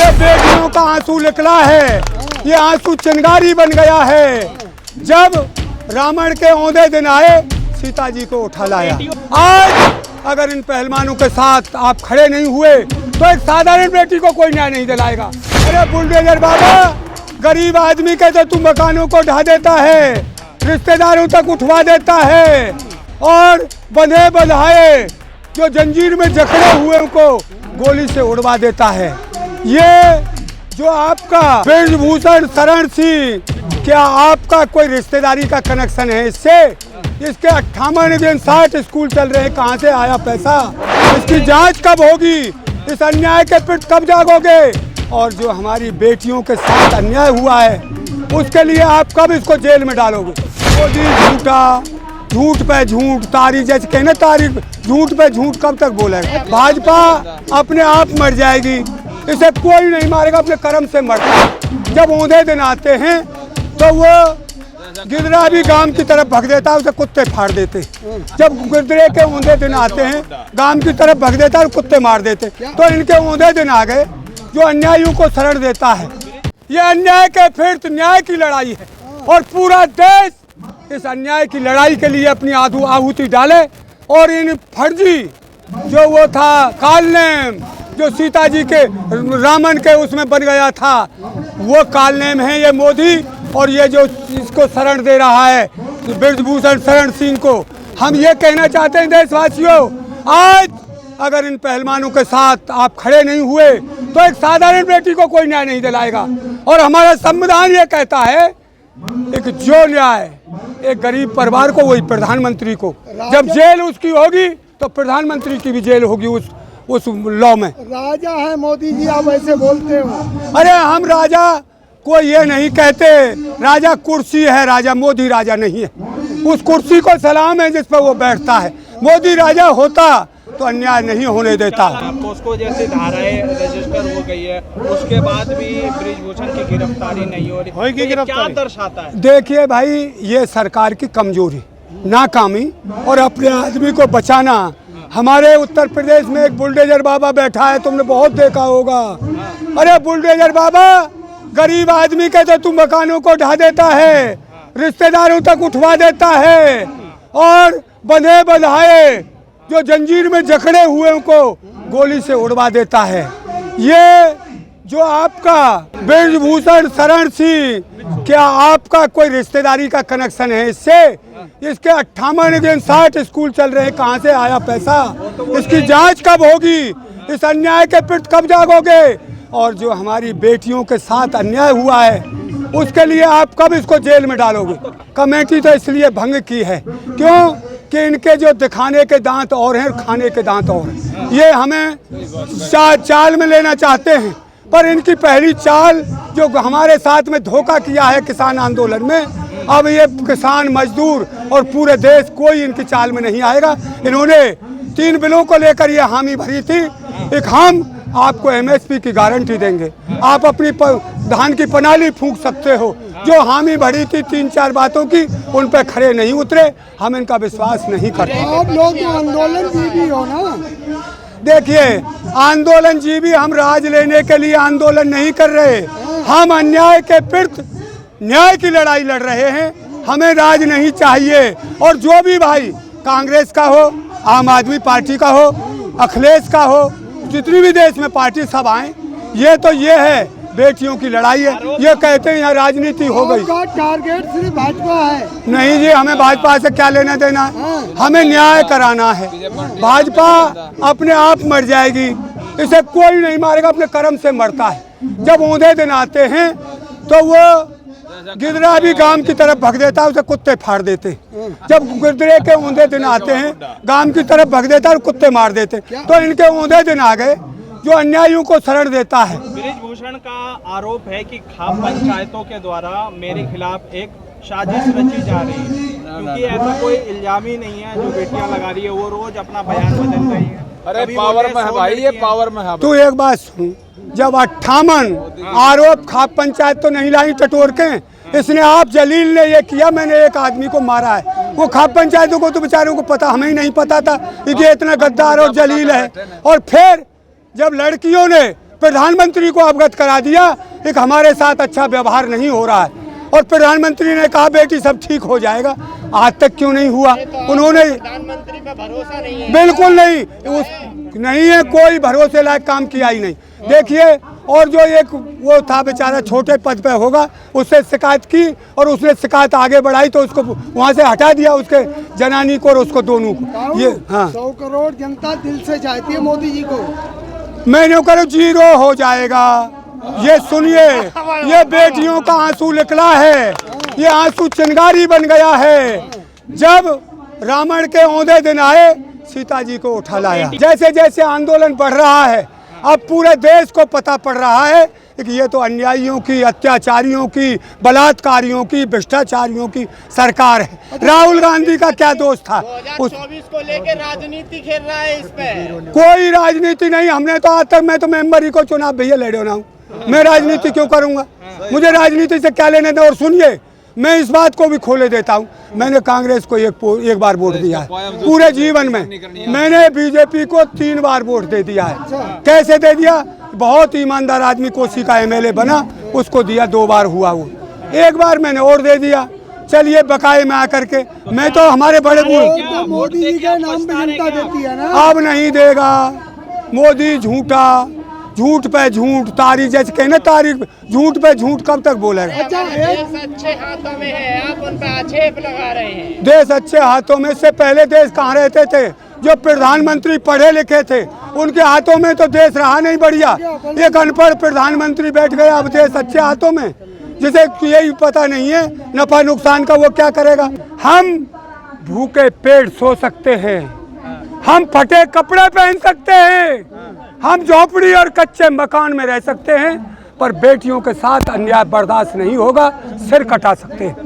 ये बेटियों का आंसू निकला है, ये आंसू चिंगारी बन गया है। जब रावण के औंधे दिन आए, सीता जी को उठा लाया। आज अगर इन पहलवानों के साथ आप खड़े नहीं हुए तो एक साधारण बेटी को कोई न्याय नहीं दिलाएगा। अरे बुलडोजर बाबा, गरीब आदमी के तो तू मकानों को ढा देता है, रिश्तेदारों तक उठवा देता है और बंधे बंधाए जो जंजीर में जकड़े हुए को गोली से उड़वा देता है। ये जो आपका ब्रजभूषण शरण सिंह, क्या आपका कोई रिश्तेदारी का कनेक्शन है इससे? इसके 58 स्कूल चल रहे हैं, कहाँ से आया पैसा? इसकी जांच कब होगी? इस अन्याय के पिट कब जागोगे? और जो हमारी बेटियों के साथ अन्याय हुआ है उसके लिए आप कब इसको जेल में डालोगे? मोदी झूठा, झूठ पे झूठ, तारीख जैसे कहने तारीख, झूठ पे झूठ कब तक बोलेगा? भाजपा अपने आप मर जाएगी, इसे कोई नहीं मारेगा, अपने कर्म से मरता है। जब औंधे दिन आते हैं तो वो गिदरा भी गांव की तरफ भग देता है, उसे कुत्ते फाड़ देते। जब गिदरे के औंधे दिन आते हैं गांव की तरफ भग देता है और कुत्ते मार देते। तो इनके औंधे दिन आ गए जो अन्यायियों को शरण देता है। ये अन्याय के फिर न्याय की लड़ाई है और पूरा देश इस अन्याय की लड़ाई के लिए अपनी आहुति डाले। और इन फर्जी जो वो था कालनेम, जो सीता जी के रावण के उसमें बन गया था, वो कालनेम है ये मोदी। और ये जो इसको शरण दे रहा है ब्रजभूषण शरण सिंह को, हम ये कहना चाहते हैं देशवासियों, आज अगर इन पहलवानों के साथ आप खड़े नहीं हुए तो एक साधारण बेटी को कोई न्याय नहीं दिलाएगा। और हमारा संविधान ये कहता है एक जो न्याय एक गरीब परिवार को, वही प्रधानमंत्री को। जब जेल उसकी होगी तो प्रधानमंत्री की भी जेल होगी उस लॉ में। राजा है मोदी जी, आप ऐसे बोलते हो? अरे हम राजा को ये नहीं कहते, राजा कुर्सी है, राजा मोदी राजा नहीं है। उस कुर्सी को सलाम है जिस पर वो बैठता है। मोदी राजा होता तो अन्याय नहीं होने देता। पोस्को जैसे धाराएं रजिस्टर हो गई है, उसके बाद भी ब्रजभूषण की गिरफ्तारी नहीं हो रही, क्या दर्शाता है? देखिए भाई, ये सरकार की कमजोरी, नाकामी और अपने आदमी को बचाना। हमारे उत्तर प्रदेश में एक बुलडोजर बाबा बैठा है, तुमने बहुत देखा होगा। अरे बुलडोजर बाबा, गरीब आदमी के तो तू मकानों को ढा देता है, रिश्तेदारों तक उठवा देता है और बंधे बंधाए जो जंजीर में जकड़े हुए को गोली से उड़वा देता है। ये जो आपका ब्रजभूषण शरण सिंह, क्या आपका कोई रिश्तेदारी का कनेक्शन है इससे? इसके 58 स्कूल चल रहे हैं, कहाँ से आया पैसा? इसकी जांच कब होगी? इस अन्याय के पिट कब जागोगे? और जो हमारी बेटियों के साथ अन्याय हुआ है उसके लिए आप कब इसको जेल में डालोगे? कमेटी तो इसलिए भंग की है क्यों कि इनके जो दिखाने के दांत और हैं, खाने के दांत और हैं। ये हमें चाल में लेना चाहते हैं, पर इनकी पहली चाल जो हमारे साथ में धोखा किया है किसान आंदोलन में, अब ये किसान मजदूर और पूरे देश कोई इनकी चाल में नहीं आएगा। इन्होंने 3 बिलों को लेकर ये हामी भरी थी। एक हम आपको MSP की गारंटी देंगे, आप अपनी धान की पनाली फूंक सकते हो। जो हामी भरी थी 3-4 बातों की, उन पर खड़े नहीं उतरे, हम इनका विश्वास नहीं करते। आप लोग तो आंदोलन जीवी हो ना? देखिए, आंदोलन जीवी, हम राज लेने के लिए आंदोलन नहीं कर रहे, हम अन्याय के विरुद्ध न्याय की लड़ाई लड़ रहे हैं। हमें राज नहीं चाहिए। और जो भी भाई कांग्रेस का हो, आम आदमी पार्टी का हो, अखिलेश का हो, जितनी भी देश में पार्टी सब आए, ये तो ये है बेटियों की लड़ाई है। ये कहते हैं यहाँ राजनीति हो गई। आपका टारगेट सिर्फ भाजपा है? नहीं जी, हमें भाजपा से क्या लेना देना है, हमें न्याय कराना है। भाजपा अपने आप मर जाएगी, इसे कोई नहीं मारेगा, अपने कर्म से मरता है। जब औंधे दिन आते हैं तो वो गिदरा भी गांव की तरफ भग देता है, उसे कुत्ते फाड़ देते। जब गिदरे के औंधे दिन आते हैं गांव की तरफ भग देता है और कुत्ते मार देते। तो इनके औंधे दिन आ गए जो अन्यायियों को शरण देता है। ब्रजभूषण का आरोप है कि खाप पंचायतों के द्वारा मेरे खिलाफ एक साजिश रची जा रही है, क्योंकि ऐसा कोई इल्जाम ही नहीं है। जो बेटियां लगा रही है वो रोज अपना बयान बदल रही है। अरे पावर में है भाई, ये पावर में है। तू एक बात सुन, जब 58 आरोप खाप पंचायत तो नहीं लाई टटोर के, इसने आप जलील ने ये किया, मैंने एक आदमी को मारा है। वो खाप पंचायतों को तो बेचारों को पता, हमें ही नहीं पता था कि ये इतना गद्दार और जलील है। और फिर जब लड़कियों ने प्रधानमंत्री को अवगत करा दिया कि हमारे साथ अच्छा व्यवहार नहीं हो रहा है, और प्रधानमंत्री ने कहा बेटी सब ठीक हो जाएगा। आज तक क्यों नहीं हुआ? उन्होंने प्रधानमंत्री पे भरोसा नहीं है। बिल्कुल नहीं, नहीं है, कोई भरोसे लायक काम किया ही नहीं। देखिए, और जो एक वो था बेचारा छोटे पद पे होगा, उससे शिकायत की और उसने शिकायत आगे बढ़ाई तो उसको वहाँ से हटा दिया, उसके जनानी को और उसको दोनों को। ये हाँ, 100 करोड़ जनता दिल से चाहती है मोदी जी को। मैंने कहा 0 हो जाएगा। ये सुनिए, ये बेटियों का आंसू निकला है, ये आंसू चिंगारी बन गया है। जब रावण के औंधे दिन आए, सीता जी को उठा लाया। जैसे जैसे आंदोलन बढ़ रहा है, अब पूरे देश को पता पड़ रहा है कि ये तो अन्यायियों की, अत्याचारियों की, बलात्कारियों की, भ्रष्टाचारियों की सरकार है। राहुल गांधी का क्या दोष था? 2024 को लेकर राजनीति खेल रहा है इस पे। कोई राजनीति नहीं। हमने तो आज तक, मैं तो मेंबर ही को चुनाव भैया लड़े ना हूँ, मैं राजनीति क्यों करूँगा? मुझे राजनीति से क्या लेने दें। और सुनिए, मैं इस बात को भी खोले देता हूँ, मैंने कांग्रेस को एक बार वोट दिया है पूरे जीवन में। मैंने बीजेपी को 3 बार वोट दे दिया है। कैसे दे दिया? बहुत ईमानदार आदमी कोसी का एमएलए बना, उसको दिया, 2 बार हुआ वो, 1 बार मैंने और दे दिया। चलिए बकाए में आकर के मैं तो हमारे बड़े तो मोदी जी के नाम पे जनता देती है ना। अब नहीं देगा। मोदी झूठा, झूठ पे झूठ, तारीख जैसे कहने तारीख, झूठ पे झूठ कब तक बोलेगा? अच्छा, देश अच्छे हाथों में है, आप उन पर आक्षेप लगा रहे हैं। देश अच्छे हाथों में से पहले देश कहाँ रहते थे? जो प्रधानमंत्री पढ़े लिखे थे उनके हाथों में तो देश रहा नहीं बढ़िया। एक अनपढ़ प्रधानमंत्री बैठ गया, अब देश अच्छे हाथों में, जिसे यही पता नहीं है नफा नुकसान का, वो क्या करेगा? हम भूखे पेट सो सकते हैं, हम फटे कपड़े पहन सकते हैं, हम झोपड़ी और कच्चे मकान में रह सकते हैं, पर बेटियों के साथ अन्याय बर्दाश्त नहीं होगा, सिर कटा सकते हैं।